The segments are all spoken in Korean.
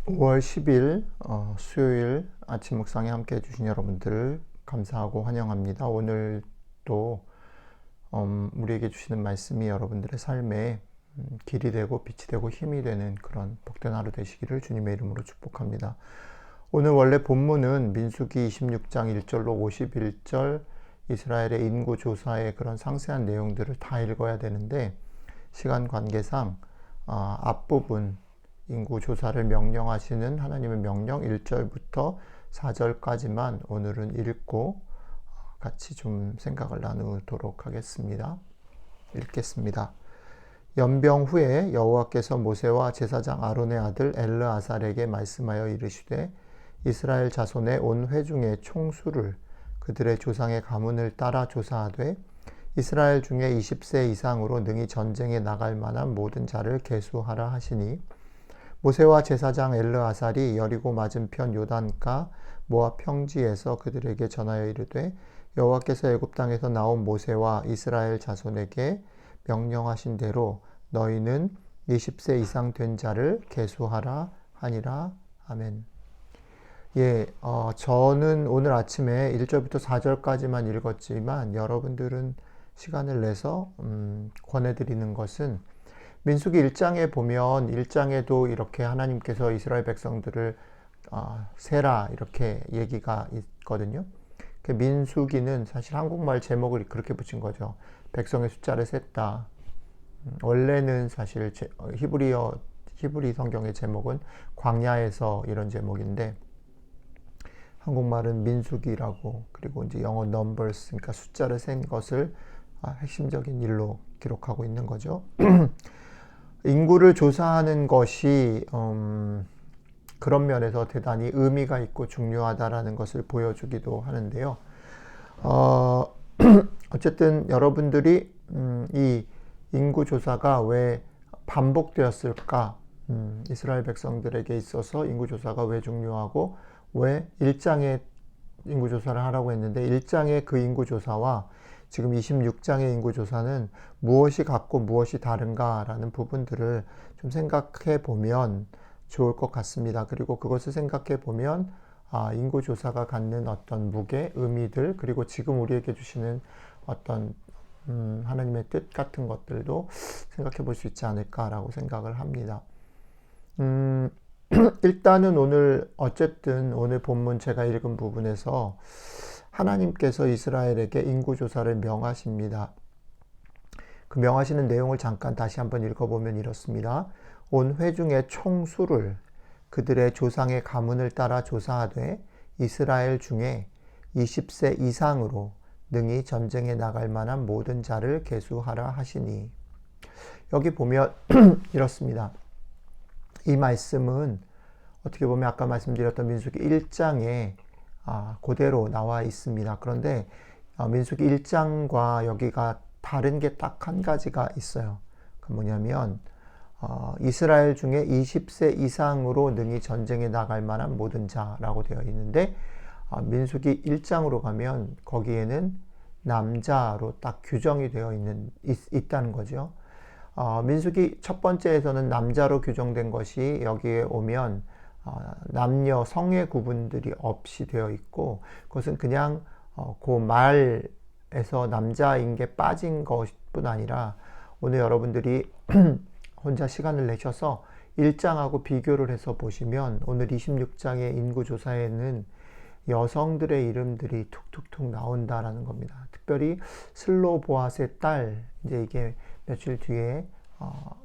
5월 10일 수요일 아침 묵상에 함께 해주신 여러분들을 감사하고 환영합니다. 오늘도 우리에게 주시는 말씀이 여러분들의 삶에 길이 되고 빛이 되고 힘이 되는 그런 복된 하루 되시기를 주님의 이름으로 축복합니다. 오늘 원래 본문은 민수기 26장 1절로 51절 이스라엘의 인구 조사의 그런 상세한 내용들을 다 읽어야 되는데 시간 관계상 앞부분 인구 조사를 명령하시는 하나님의 명령 1절부터 4절까지만 오늘은 읽고 같이 좀 생각을 나누도록 하겠습니다. 읽겠습니다. 연병 후에 여호와께서 모세와 제사장 아론의 아들 엘르아살에게 말씀하여 이르시되 이스라엘 자손의 온 회중의 총수를 그들의 조상의 가문을 따라 조사하되 이스라엘 중에 20세 이상으로 능히 전쟁에 나갈 만한 모든 자를 계수하라 하시니 모세와 제사장 엘르아살이 여리고 맞은편 요단가 모압 평지에서 그들에게 전하여 이르되 여호와께서 애굽 땅에서 나온 모세와 이스라엘 자손에게 명령하신 대로 너희는 20세 이상 된 자를 계수하라 하니라. 아멘. 저는 오늘 아침에 1절부터 4절까지만 읽었지만 여러분들은 시간을 내서 권해드리는 것은 민수기 1장에 보면 1장에도 이렇게 하나님께서 이스라엘 백성들을 세라 이렇게 얘기가 있거든요. 민수기는 사실 한국말 제목을 그렇게 붙인 거죠. 백성의 숫자를 셌다. 원래는 사실 히브리 성경의 제목은 광야에서 이런 제목인데 한국말은 민수기라고 그리고 이제 영어 numbers 그러니까 숫자를 센 것을 핵심적인 일로 기록하고 있는 거죠. 인구를 조사하는 것이 그런 면에서 대단히 의미가 있고 중요하다라는 것을 보여주기도 하는데요. 어쨌든 여러분들이 이 인구 조사가 왜 반복되었을까? 이스라엘 백성들에게 있어서 인구 조사가 왜 중요하고 왜 1장에 인구 조사를 하라고 했는데 1장의 그 인구 조사와 지금 26장의 인구 조사는 무엇이 같고 무엇이 다른가라는 부분들을 좀 생각해 보면 좋을 것 같습니다. 그리고 그것을 생각해 보면 인구 조사가 갖는 어떤 무게, 의미들 그리고 지금 우리에게 주시는 어떤 하나님의 뜻 같은 것들도 생각해 볼 수 있지 않을까라고 생각을 합니다. 일단은 어쨌든 오늘 본문 제가 읽은 부분에서 하나님께서 이스라엘에게 인구조사를 명하십니다. 그 명하시는 내용을 잠깐 다시 한번 읽어보면 이렇습니다. 온 회중의 총수를 그들의 조상의 가문을 따라 조사하되 이스라엘 중에 20세 이상으로 능히 전쟁에 나갈 만한 모든 자를 계수하라 하시니 여기 보면 이렇습니다. 이 말씀은 어떻게 보면 아까 말씀드렸던 민수기 1장에 그대로 나와 있습니다. 그런데 민수기 1장과 여기가 다른 게 딱 한 가지가 있어요. 그 뭐냐면 이스라엘 중에 20세 이상으로 능히 전쟁에 나갈 만한 모든 자라고 되어 있는데 민수기 1장으로 가면 거기에는 남자로 딱 규정이 되어 있다는 거죠. 민수기 첫 번째에서는 남자로 규정된 것이 여기에 오면 남녀 성의 구분들이 없이 되어 있고 그것은 그냥 그 말에서 남자인 게 빠진 것뿐 아니라 오늘 여러분들이 혼자 시간을 내셔서 1장하고 비교를 해서 보시면 오늘 26장의 인구조사에는 여성들의 이름들이 툭툭툭 나온다라는 겁니다. 특별히 슬로보앗의 딸, 이제 이게 며칠 뒤에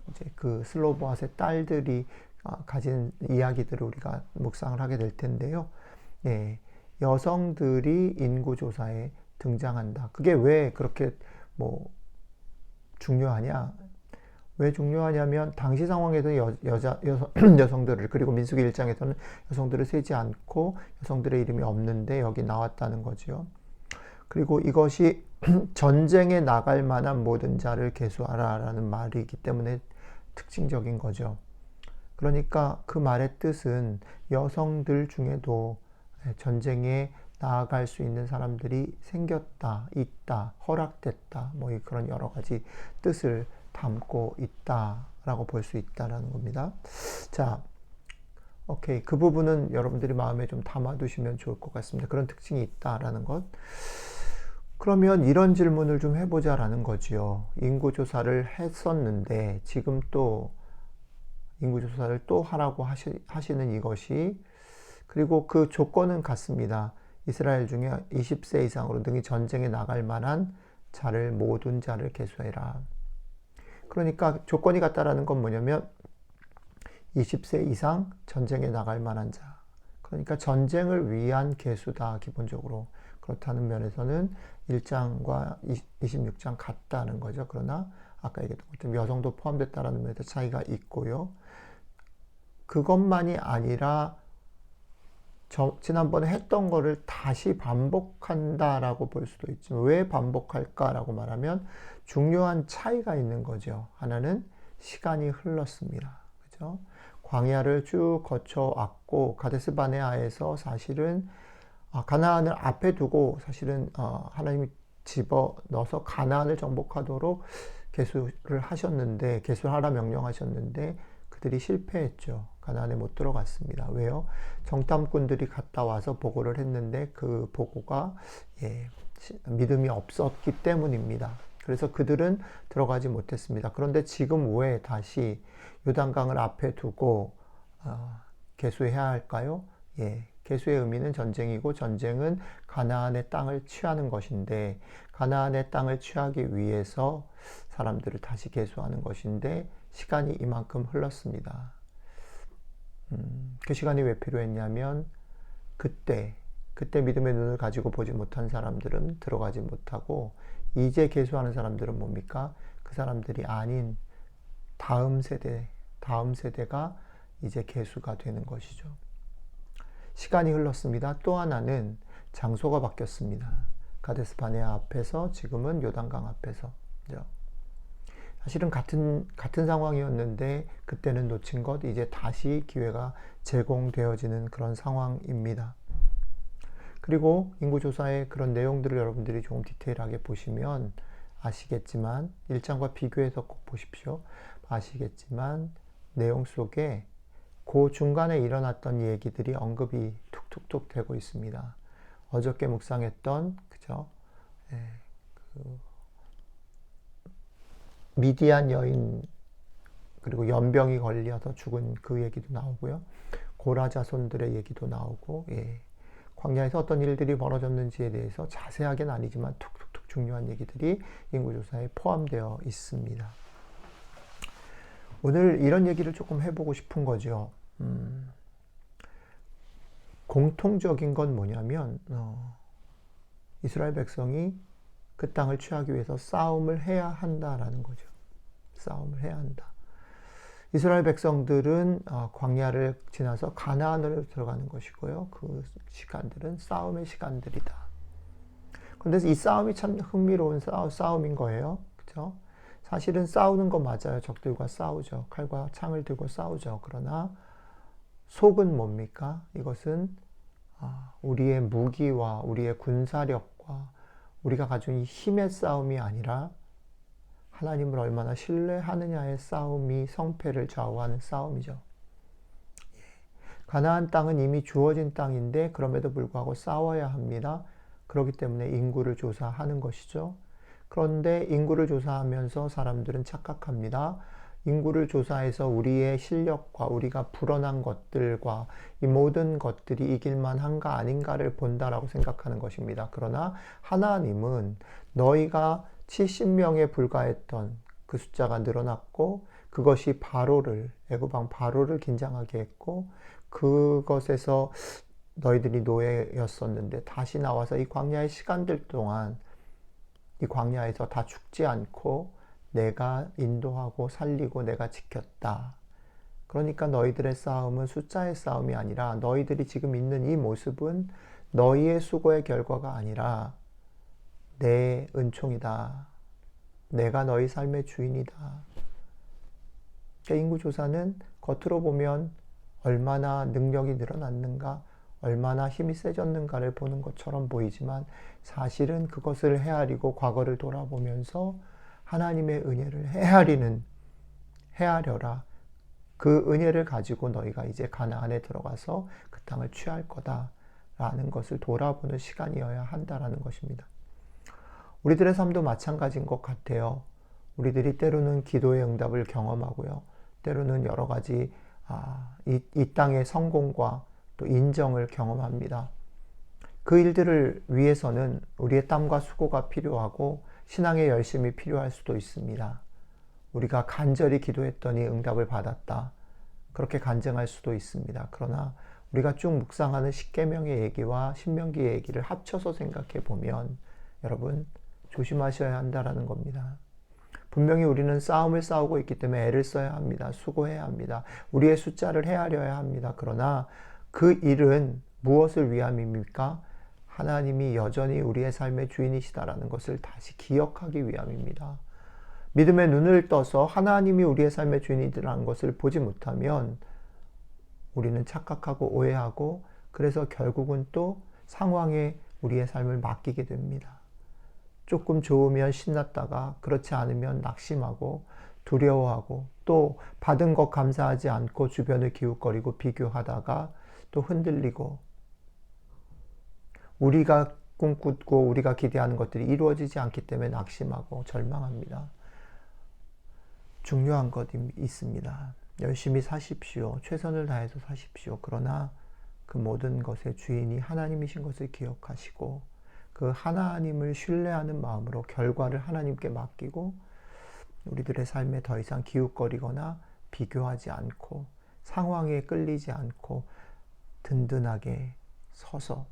이제 그 슬로보앗의 딸들이 가진 이야기들을 우리가 묵상을 하게 될 텐데요. 여성들이 인구조사에 등장한다. 그게 왜 그렇게 중요하냐? 왜 중요하냐면 당시 상황에서는 여성들을 그리고 민수기 1장에서는 여성들을 세지 않고 여성들의 이름이 없는데 여기 나왔다는 거죠. 그리고 이것이 전쟁에 나갈 만한 모든 자를 계수하라 라는 말이기 때문에 특징적인 거죠. 그러니까 그 말의 뜻은 여성들 중에도 전쟁에 나아갈 수 있는 사람들이 생겼다, 있다, 허락됐다, 그런 여러 가지 뜻을 담고 있다라고 볼 수 있다라는 겁니다. 자, 오케이. 그 부분은 여러분들이 마음에 좀 담아두시면 좋을 것 같습니다. 그런 특징이 있다라는 것. 그러면 이런 질문을 좀 해보자라는 거지요. 인구조사를 했었는데 지금 또 인구조사를 또 하라고 하시는 이것이, 그리고 그 조건은 같습니다. 이스라엘 중에 20세 이상으로 능히 전쟁에 나갈 만한 자를, 모든 자를 계수해라. 그러니까 조건이 같다라는 건 뭐냐면 20세 이상 전쟁에 나갈 만한 자. 그러니까 전쟁을 위한 계수다, 기본적으로. 그렇다는 면에서는 1장과 26장 같다는 거죠. 그러나 아까 얘기했던 것처럼 여성도 포함됐다는 면에서 차이가 있고요. 그것만이 아니라 지난번에 했던 거를 다시 반복한다라고 볼 수도 있지만, 왜 반복할까라고 말하면 중요한 차이가 있는 거죠. 하나는 시간이 흘렀습니다. 그죠? 광야를 쭉 거쳐왔고 가데스 바네아에서 사실은 가나안을 앞에 두고 사실은 하나님이 집어넣어서 가나안을 정복하도록 계수를 하셨는데, 계수하라 명령하셨는데 그들이 실패했죠. 가나안에 못 들어갔습니다. 왜요? 정탐꾼들이 갔다 와서 보고를 했는데 그 보고가 믿음이 없었기 때문입니다. 그래서 그들은 들어가지 못했습니다. 그런데 지금 왜 다시 요단강을 앞에 두고 계수해야 할까요? 계수의 의미는 전쟁이고, 전쟁은 가나안의 땅을 취하는 것인데, 가나안의 땅을 취하기 위해서 사람들을 다시 계수하는 것인데 시간이 이만큼 흘렀습니다. 그 시간이 왜 필요했냐면 그때 믿음의 눈을 가지고 보지 못한 사람들은 들어가지 못하고, 이제 계수하는 사람들은 뭡니까? 그 사람들이 아닌 다음 세대가 이제 계수가 되는 것이죠. 시간이 흘렀습니다. 또 하나는 장소가 바뀌었습니다. 가데스 바네아 앞에서 지금은 요단강 앞에서. 사실은 같은 상황이었는데 그때는 놓친 것, 이제 다시 기회가 제공되어지는 그런 상황입니다. 그리고 인구조사의 그런 내용들을 여러분들이 조금 디테일하게 보시면 아시겠지만, 1장과 비교해서 꼭 보십시오. 아시겠지만 내용 속에 그 중간에 일어났던 얘기들이 언급이 툭툭툭 되고 있습니다. 어저께 묵상했던, 그죠? 미디안 여인, 그리고 연병이 걸려서 죽은 그 얘기도 나오고요. 고라 자손들의 얘기도 나오고, 광야에서 어떤 일들이 벌어졌는지에 대해서 자세하게는 아니지만 툭툭툭 중요한 얘기들이 인구조사에 포함되어 있습니다. 오늘 이런 얘기를 조금 해보고 싶은 거죠. 공통적인 건 뭐냐면 이스라엘 백성이 그 땅을 취하기 위해서 싸움을 해야 한다라는 거죠. 싸움을 해야 한다. 이스라엘 백성들은 광야를 지나서 가나안으로 들어가는 것이고요. 그 시간들은 싸움의 시간들이다. 그런데 이 싸움이 참 흥미로운 싸움인 거예요. 그렇죠? 사실은 싸우는 거 맞아요. 적들과 싸우죠. 칼과 창을 들고 싸우죠. 그러나 속은 뭡니까? 이것은 우리의 무기와 우리의 군사력과 우리가 가진 이 힘의 싸움이 아니라 하나님을 얼마나 신뢰하느냐의 싸움이 성패를 좌우하는 싸움이죠. 가나안 땅은 이미 주어진 땅인데 그럼에도 불구하고 싸워야 합니다. 그렇기 때문에 인구를 조사하는 것이죠. 그런데 인구를 조사하면서 사람들은 착각합니다. 인구를 조사해서 우리의 실력과 우리가 불어난 것들과 이 모든 것들이 이길만 한가 아닌가를 본다라고 생각하는 것입니다. 그러나 하나님은 너희가 70명에 불과했던 그 숫자가 늘어났고, 그것이 애굽왕 바로를 긴장하게 했고, 그것에서 너희들이 노예였었는데 다시 나와서 이 광야의 시간들 동안 이 광야에서 다 죽지 않고 내가 인도하고 살리고 내가 지켰다. 그러니까 너희들의 싸움은 숫자의 싸움이 아니라, 너희들이 지금 있는 이 모습은 너희의 수고의 결과가 아니라 내 은총이다. 내가 너희 삶의 주인이다. 그러니까 인구조사는 겉으로 보면 얼마나 능력이 늘어났는가, 얼마나 힘이 세졌는가를 보는 것처럼 보이지만, 사실은 그것을 헤아리고 과거를 돌아보면서 하나님의 은혜를 헤아려라. 그 은혜를 가지고 너희가 이제 가나안에 들어가서 그 땅을 취할 거다라는 것을 돌아보는 시간이어야 한다라는 것입니다. 우리들의 삶도 마찬가지인 것 같아요. 우리들이 때로는 기도의 응답을 경험하고요. 때로는 여러 가지 이 땅의 성공과 또 인정을 경험합니다. 그 일들을 위해서는 우리의 땀과 수고가 필요하고 신앙의 열심이 필요할 수도 있습니다. 우리가 간절히 기도했더니 응답을 받았다. 그렇게 간증할 수도 있습니다. 그러나 우리가 쭉 묵상하는 십계명의 얘기와 신명기의 얘기를 합쳐서 생각해 보면 여러분 조심하셔야 한다라는 겁니다. 분명히 우리는 싸움을 싸우고 있기 때문에 애를 써야 합니다. 수고해야 합니다. 우리의 숫자를 헤아려야 합니다. 그러나 그 일은 무엇을 위함입니까? 하나님이 여전히 우리의 삶의 주인이시다라는 것을 다시 기억하기 위함입니다. 믿음의 눈을 떠서 하나님이 우리의 삶의 주인이라는 것을 보지 못하면 우리는 착각하고 오해하고 그래서 결국은 또 상황에 우리의 삶을 맡기게 됩니다. 조금 좋으면 신났다가 그렇지 않으면 낙심하고 두려워하고 또 받은 것 감사하지 않고 주변을 기웃거리고 비교하다가 또 흔들리고 우리가 꿈꾸고 우리가 기대하는 것들이 이루어지지 않기 때문에 낙심하고 절망합니다. 중요한 것이 있습니다. 열심히 사십시오. 최선을 다해서 사십시오. 그러나 그 모든 것의 주인이 하나님이신 것을 기억하시고 그 하나님을 신뢰하는 마음으로 결과를 하나님께 맡기고 우리들의 삶에 더 이상 기웃거리거나 비교하지 않고 상황에 끌리지 않고 든든하게 서서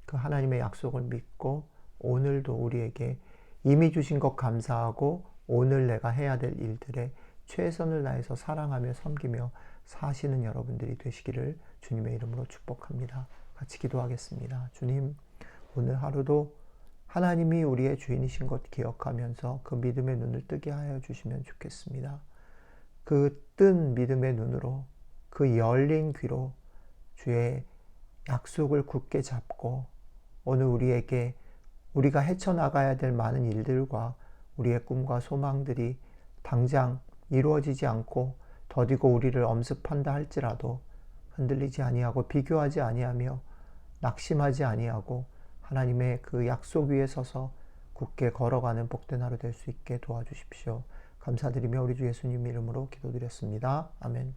그 하나님의 약속을 믿고 오늘도 우리에게 이미 주신 것 감사하고 오늘 내가 해야 될 일들에 최선을 다해서 사랑하며 섬기며 사시는 여러분들이 되시기를 주님의 이름으로 축복합니다. 같이 기도하겠습니다. 주님, 오늘 하루도 하나님이 우리의 주인이신 것 기억하면서 그 믿음의 눈을 뜨게 하여 주시면 좋겠습니다. 그 뜬 믿음의 눈으로 그 열린 귀로 주의 약속을 굳게 잡고 오늘 우리에게 우리가 헤쳐나가야 될 많은 일들과 우리의 꿈과 소망들이 당장 이루어지지 않고 더디고 우리를 엄습한다 할지라도 흔들리지 아니하고 비교하지 아니하며 낙심하지 아니하고 하나님의 그 약속 위에 서서 굳게 걸어가는 복된 하루 될 수 있게 도와주십시오. 감사드리며 우리 주 예수님 이름으로 기도드렸습니다. 아멘.